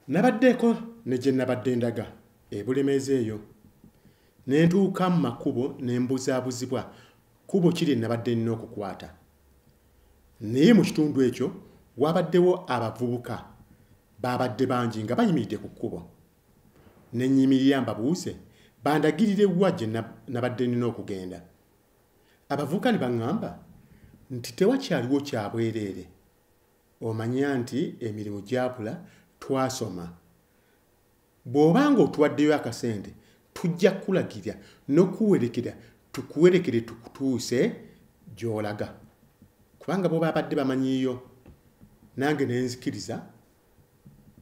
Nabaddeko ne gye nabadde ndaga ebulemeezi eyo ne ntuuka mu makubo ne mbuzaabuzibwa kubo kiri nabadde nnina okukwata. Naye mu kitundu ekyo wabaddewo abavubuka babadde bangi nga bayimiridde ku kkubo. Ne nnyimirira mbabuuze bandagirire wa gye nabadde nnina okugenda. Abavubuka ne baŋŋamba nti tewakyaliwo kya bwereere. Omanya nti emirimu gyabula twasoma. Bw'obanga otuwaddeyo akasente tujja kulagira n'okuwerekera tukuwerekere tukutuuse gy'olaga. Kubanga bo babadde bamanyiiyo. Nange ne nzikiriza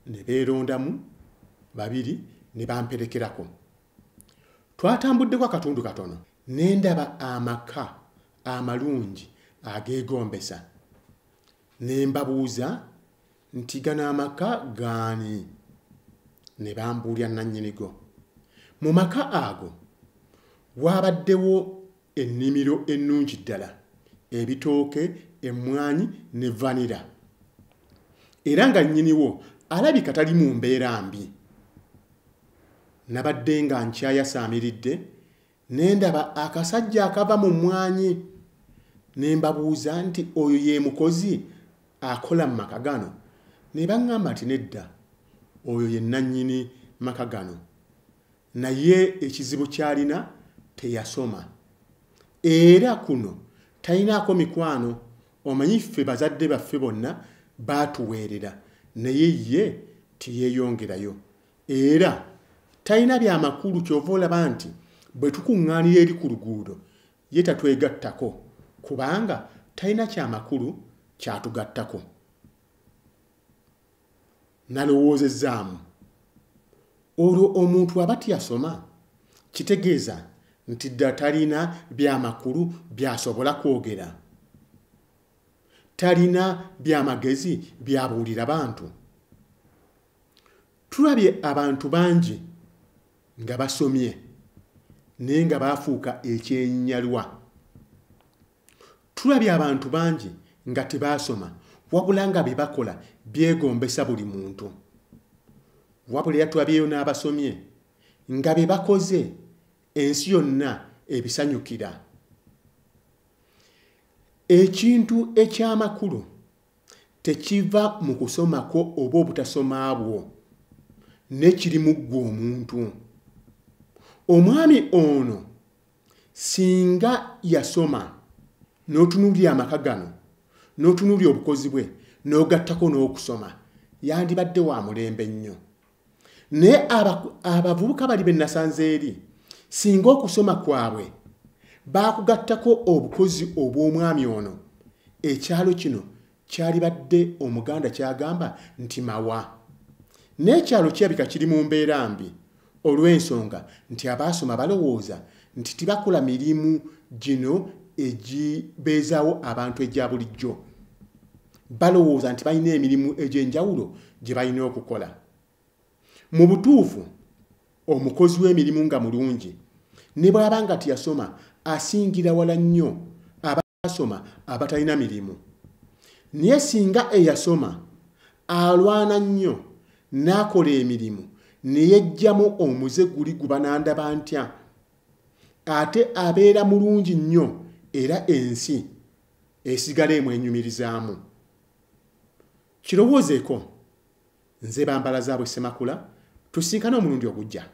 ne beerondamu babiri ne bamperekerako. Twatambuddeko akatundu katono ne ndaba amaka amalungi ageegombesa. Ne mbabuuza nti gano amaka gaani? Ne bambuulira nannyinigo. Mu maka ago wabaddewo ennimiro ennungi ddala, ebitooke, emmwanyi ne vanira. Era nga nnyiniwo alabika tali mu mbeera mbi. Nabadde nga nkyayasaamiridde ne ndaba akasajja akava mu mmwanyi. Ne mbabuuza nti oyo ye mukozi akola mu maka gano? Ne baŋŋamba nti nedda, oyo ye nannyini maka gano. Naye ekizibu ky'alina teyasoma. Era kuno talinaako mikwano. Omanyi ffe bazadde baffe bonna baatuweerera, naye ye tiyeeyongerayo. Era talina byamakulu ky'ova olaba nti bwe tukuŋŋaanira eri ku luguudo ye tatwegattako kubanga talina kyamakulu kyatugattako. Nalowoozezzaamu. Olwo omuntu aba tiyasoma, kitegeeza nti ddala talina byamakulu by'asobola kwogera. Talina byamagezi by'abuulira bantu. Tulabye abantu bangi nga basomye naye nga baafuuka ekyenyinyalwa. Tulabye abantu bangi nga tebaasoma wabula nga bye bakola byegombesa buli muntu. Wabula era tulabyeyo n'abasomye nga bye bakoze ensi yonna ebisanyukira. Ekintu eky'amakulu tekiva mu kusomako oba obutasoma bwo, ne kiri mu ggwe omuntu. Omwami ono singa yasoma n'otunuulira amaka gano n'otunuulira obukozi bwe n'ogattako n'okusoma yandibadde wa mulembe nnyo. Naye abavubuka bali be nasanze eri singa okusoma kwabwe baakugattako obukozi obw'omwami ono, ekyalo kino kyalibadde Omuganda kyagamba nti mawa. N'ekyalo kirabika kiri mu mbeera mbi olw'ensonga nti abaasoma balowooza nti tibakola mirimu gino egibeezaawo abantu egya bulijjo. Balowooza nti balina emirimu egy'enjawulo gye balina okukola. Mu butuufu omukozi w'emirimu nga mulungi ne bw'aba nga tiyasoma asingira wala nnyo abaasoma abatalina mirimu. Naye singa eyasoma alwana nnyo n'akola emirimu ne yeggyamu omuze guli guba nandaba ntya, ate abeera mulungi nnyo era ensi esigala emwenyumirizaamu. Kirowoozeeko. Nze Bambalazaabwe Ssemakula, tusinkane omulundi ogujja.